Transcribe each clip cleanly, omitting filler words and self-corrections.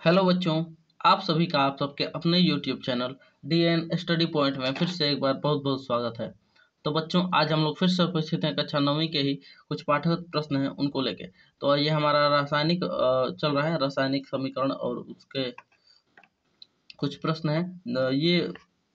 Hello बच्चों, आप सभी का आप सबके अपने YouTube channel DN study point में फिर से एक बार बहुत बहुत स्वागत है। तो बच्चों, आज हम लोग फिर से उपस्थित हैं कक्षा 9वीं के ही कुछ पाठ्यगत प्रश्न हैं उनको लेके। तो ये हमारा रासायनिक चल रहा है, रासायनिक समीकरण और उसके कुछ प्रश्न हैं। ये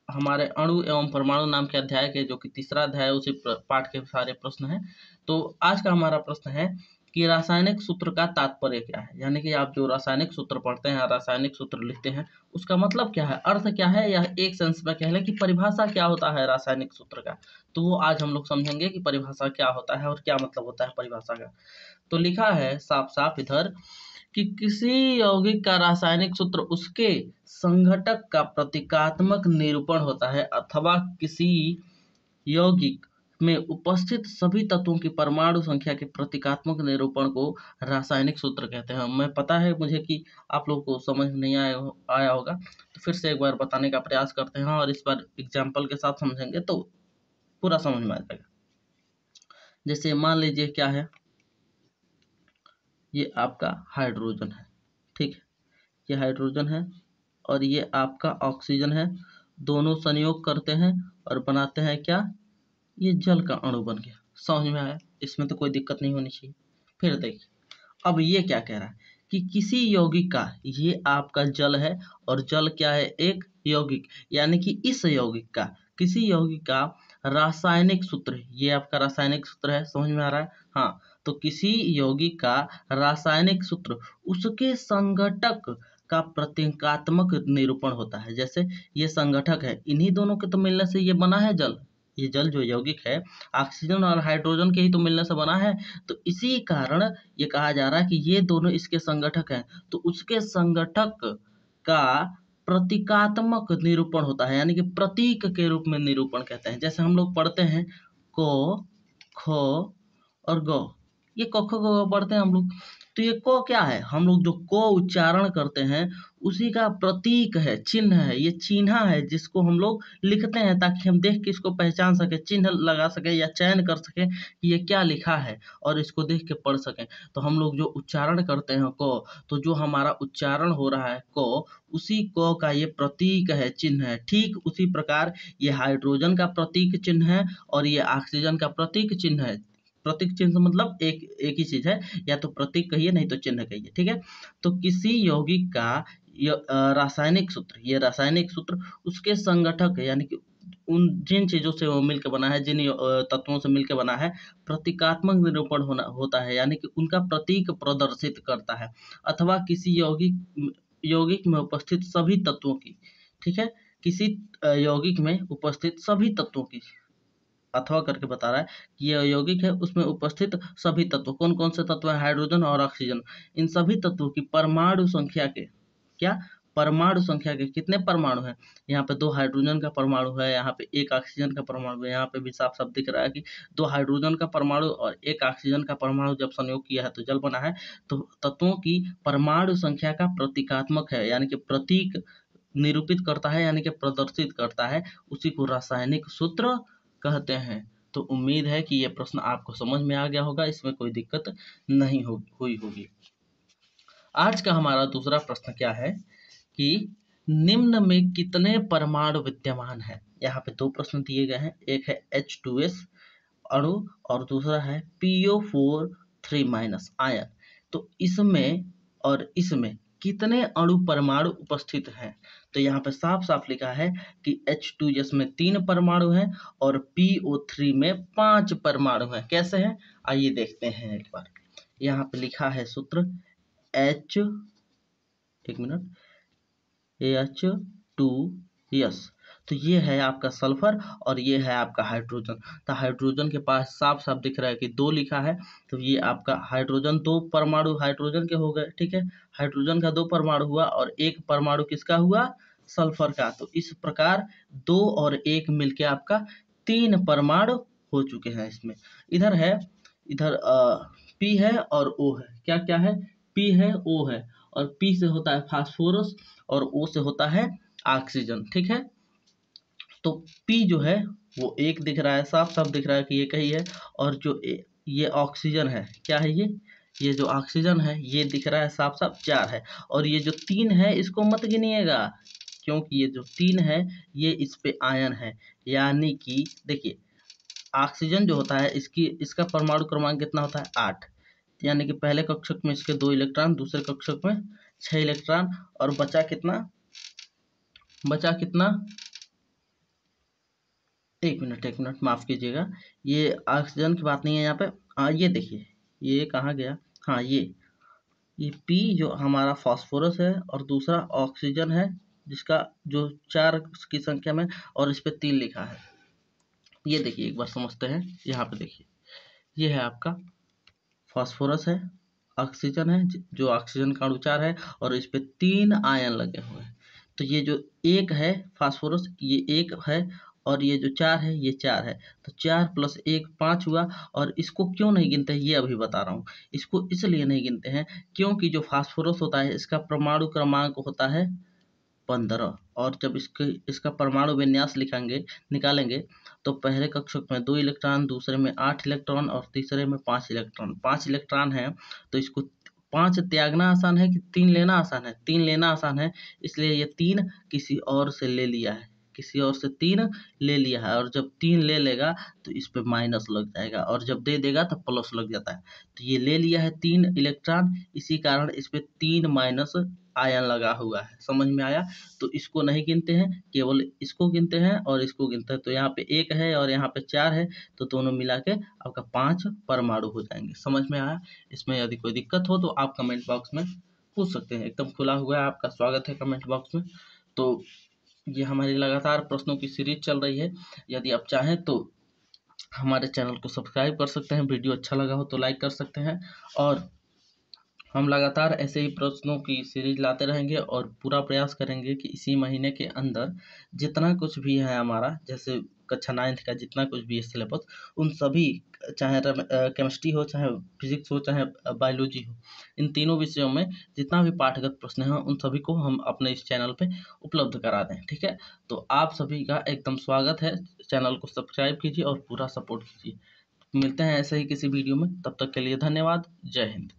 हमारे अणु एवं परमाणु नाम के अध्याय के जो कि तीसरा अध्याय है, उसी पाठ के सारे प्रश्न हैं। तो आज का हमारा प्रश्न है कि रासायनिक सूत्र का तात्पर्य क्या है। यानी कि आप जो रासायनिक सूत्र पढ़ते हैं, रासायनिक सूत्र लिखते हैं, उसका मतलब क्या है, अर्थ क्या है, या एक सेंस में कह लें कि परिभाषा क्या होता है रासायनिक सूत्र का। तो वो आज हम लोग समझेंगे कि परिभाषा क्या होता है और क्या मतलब होता है परिभाषा का। तो लिखा है साफ साफ इधर कि किसी यौगिक का रासायनिक सूत्र उसके संघटक का प्रतीकात्मक निरूपण होता है अथवा किसी यौगिक में उपस्थित सभी तत्वों की परमाणु संख्या के प्रतीकात्मक निरूपण को रासायनिक सूत्र कहते हैं। मैं पता है मुझे कि आप लोगों को समझ नहीं आया होगा, तो फिर से एक बार बताने का प्रयास करते हैं और इस बार एग्जाम्पल के साथ समझेंगे तो पूरा समझ में आ जाएगा। जैसे मान लीजिए क्या है, ये आपका हाइड्रोजन है, ठीक है, ये हाइड्रोजन है और ये आपका ऑक्सीजन है। दोनों संयोग करते हैं और बनाते हैं क्या, ये जल का अणु बन गया। समझ में आया, इसमें तो कोई दिक्कत नहीं होनी चाहिए। फिर देखिए, अब ये क्या कह रहा है कि किसी यौगिक का, ये आपका जल है और जल क्या है, एक यौगिक, यानी कि इस यौगिक का, किसी यौगिक का रासायनिक सूत्र, ये आपका रासायनिक सूत्र है। समझ में आ रहा है? हाँ, तो किसी यौगिक का रासायनिक सूत्र उसके संघटक का प्रतीकात्मक निरूपण होता है। जैसे ये संगठक है, इन्हीं दोनों के तो मिलने से ये बना है जल। ये जल जो यौगिक है, ऑक्सीजन और हाइड्रोजन के ही तो मिलने से बना है। तो इसी कारण ये कहा जा रहा है कि ये दोनों इसके संगठक हैं, तो उसके संगठक का प्रतीकात्मक निरूपण होता है, यानी कि प्रतीक के रूप में निरूपण कहते हैं। जैसे हम लोग पढ़ते हैं को, खो और गो, ये क ख ग घ पढ़ते हैं हम लोग। तो ये को क्या है, हम लोग जो को उच्चारण करते हैं उसी का प्रतीक है, चिन्ह है, ये चिन्ह है जिसको हम लोग लिखते हैं ताकि हम देख के इसको पहचान सके, चिन्ह लगा सके या चयन कर सके कि ये क्या लिखा है और इसको देख के पढ़ सकें। तो हम लोग जो उच्चारण करते हैं को, तो जो हमारा उच्चारण हो रहा है को, उसी को का ये प्रतीक है, चिन्ह है। ठीक उसी प्रकार ये हाइड्रोजन का प्रतीक चिन्ह है और ये ऑक्सीजन का प्रतीक चिन्ह है। प्रतीक चिन्ह मतलब एक ही चीज है, या तो प्रतीक कहिए नहीं तो चिन्ह कहिए, ठीक है। तो किसी यौगिक का रासायनिक सूत्र, ये रासायनिक सूत्र उसके संगठक यानी कि उन जिन चीजों से वो मिलकर बना है, जिन तत्वों से मिलकर बना है, प्रतीकात्मक निरूपण होता है, यानी कि उनका प्रतीक प्रदर्शित करता है। अथवा किसी यौगिक में उपस्थित सभी तत्वों की, ठीक है, किसी यौगिक में उपस्थित सभी तत्वों की, अथवा करके बता रहा है कि ये यौगिक है, उसमें उपस्थित सभी तत्व, कौन कौन से तत्व हैं, हाइड्रोजन और ऑक्सीजन, इन सभी तत्वों की परमाणु संख्या के, क्या, परमाणु संख्या के कितने परमाणु हैं, यहाँ पे 2 हाइड्रोजन का परमाणु है, यहाँ पे 1 ऑक्सीजन का परमाणु है। यहाँ पे भी साफ साफ दिख रहा है कि 2 हाइड्रोजन का परमाणु और 1 ऑक्सीजन का परमाणु जब संयोग किया है तो जल बना है। तो तत्वों की परमाणु संख्या का प्रतीकात्मक है, यानी कि प्रतीक निरूपित करता है, यानी कि प्रदर्शित करता है, उसी को रासायनिक सूत्र कहते हैं। तो उम्मीद है कि यह प्रश्न आपको समझ में आ गया होगा, इसमें कोई दिक्कत नहीं हुई होगी। आज का हमारा दूसरा प्रश्न क्या है कि निम्न में कितने परमाणु विद्यमान है। यहाँ पे 2 प्रश्न दिए गए हैं, एक है H2S अणु और दूसरा है PO4 3- आयन। तो इसमें और इसमें कितने अणु परमाणु उपस्थित हैं। तो यहाँ पे साफ साफ लिखा है कि H2S में 3 परमाणु हैं और PO3 में 5 परमाणु हैं। कैसे हैं, आइए देखते हैं एक बार। यहाँ पे लिखा है सूत्र H, एक मिनट, H2S। तो ये है आपका सल्फर और ये है आपका हाइड्रोजन। तो हाइड्रोजन के पास साफ साफ दिख रहा है कि 2 लिखा है, तो ये आपका हाइड्रोजन, 2 परमाणु हाइड्रोजन के हो गए, ठीक है। हाइड्रोजन का 2 परमाणु हुआ और 1 परमाणु किसका हुआ, सल्फर का। तो इस प्रकार 2 और 1 मिलके आपका 3 परमाणु हो चुके हैं इसमें। इधर है, इधर P है और O है। क्या क्या है, P है, O है, और P से होता है फास्फोरस और O से होता है ऑक्सीजन, ठीक है। तो P जो है वो 1 दिख रहा है, साफ साफ दिख रहा है कि ये कही है, और जो ये ऑक्सीजन है, क्या है, ये जो ऑक्सीजन है ये दिख रहा है साफ साफ 4 है, और ये जो 3 है इसको मत गिनिएगा, क्योंकि ये जो 3 है ये इस पे आयन है। यानी कि देखिए ऑक्सीजन जो होता है इसका परमाणु क्रमांक कितना होता है 8, यानी कि पहले कक्षक में इसके 2 इलेक्ट्रॉन, दूसरे कक्षक में 6 इलेक्ट्रॉन, और बचा कितना, एक मिनट माफ कीजिएगा, ये ऑक्सीजन की बात नहीं है यहाँ पे। ये देखिए ये कहाँ गया, हाँ ये P जो हमारा फास्फोरस है और दूसरा ऑक्सीजन है जिसका जो 4 की संख्या में, और इस पे 3 लिखा है। ये देखिए एक बार समझते हैं, यहाँ पे देखिए ये है आपका फास्फोरस है, ऑक्सीजन है जो ऑक्सीजन का अणु 4 है, और इस पे 3 आयन लगे हुए हैं। तो ये जो एक है फास्फोरस ये एक है, और ये जो 4 है ये 4 है, तो 4 + 1 5 हुआ। और इसको क्यों नहीं गिनते हैं ये अभी बता रहा हूँ। इसको इसलिए नहीं गिनते हैं क्योंकि जो फास्फोरस होता है इसका परमाणु क्रमांक होता है 15, और जब इसका परमाणु विन्यास निकालेंगे तो पहले कक्षक में 2 इलेक्ट्रॉन, दूसरे में 8 इलेक्ट्रॉन और तीसरे में 5 इलेक्ट्रॉन। 5 इलेक्ट्रॉन है तो इसको 5 त्यागना आसान है कि 3 लेना आसान है, 3 लेना आसान है, इसलिए ये 3 किसी और से ले लिया है, किसी और से 3 ले लिया है। और जब 3 ले लेगा तो इस पे माइनस लग जाएगा, और जब दे देगा तो प्लस लग जाता है। तो ये ले लिया है 3 इलेक्ट्रॉन, इसी कारण इस पे 3 माइनस आयन लगा हुआ है। समझ में आया? तो इसको नहीं गिनते हैं, केवल इसको गिनते हैं और इसको गिनते हैं। तो यहाँ पे 1 है और यहाँ पे 4 है, तो दोनों मिला के आपका 5 परमाणु हो जाएंगे। समझ में आया? इसमें यदि कोई दिक्कत हो तो आप कमेंट बॉक्स में पूछ सकते हैं, एकदम खुला हुआ है, आपका स्वागत है कमेंट बॉक्स में। तो ये हमारी लगातार प्रश्नों की सीरीज चल रही है। यदि आप चाहें तो हमारे चैनल को सब्सक्राइब कर सकते हैं, वीडियो अच्छा लगा हो तो लाइक कर सकते हैं, और हम लगातार ऐसे ही प्रश्नों की सीरीज लाते रहेंगे, और पूरा प्रयास करेंगे कि इसी महीने के अंदर जितना कुछ भी है हमारा, जैसे कक्षा 9th का जितना कुछ भी है सिलेबस, उन सभी, चाहे केमिस्ट्री हो, चाहे फिजिक्स हो, चाहे बायोलॉजी हो, इन तीनों विषयों में जितना भी पाठगत प्रश्न हैं उन सभी को हम अपने इस चैनल पे उपलब्ध करा दें। ठीक है, तो आप सभी का एकदम स्वागत है। चैनल को सब्सक्राइब कीजिए और पूरा सपोर्ट कीजिए। मिलते हैं ऐसे ही किसी वीडियो में, तब तक के लिए धन्यवाद। जय हिंद।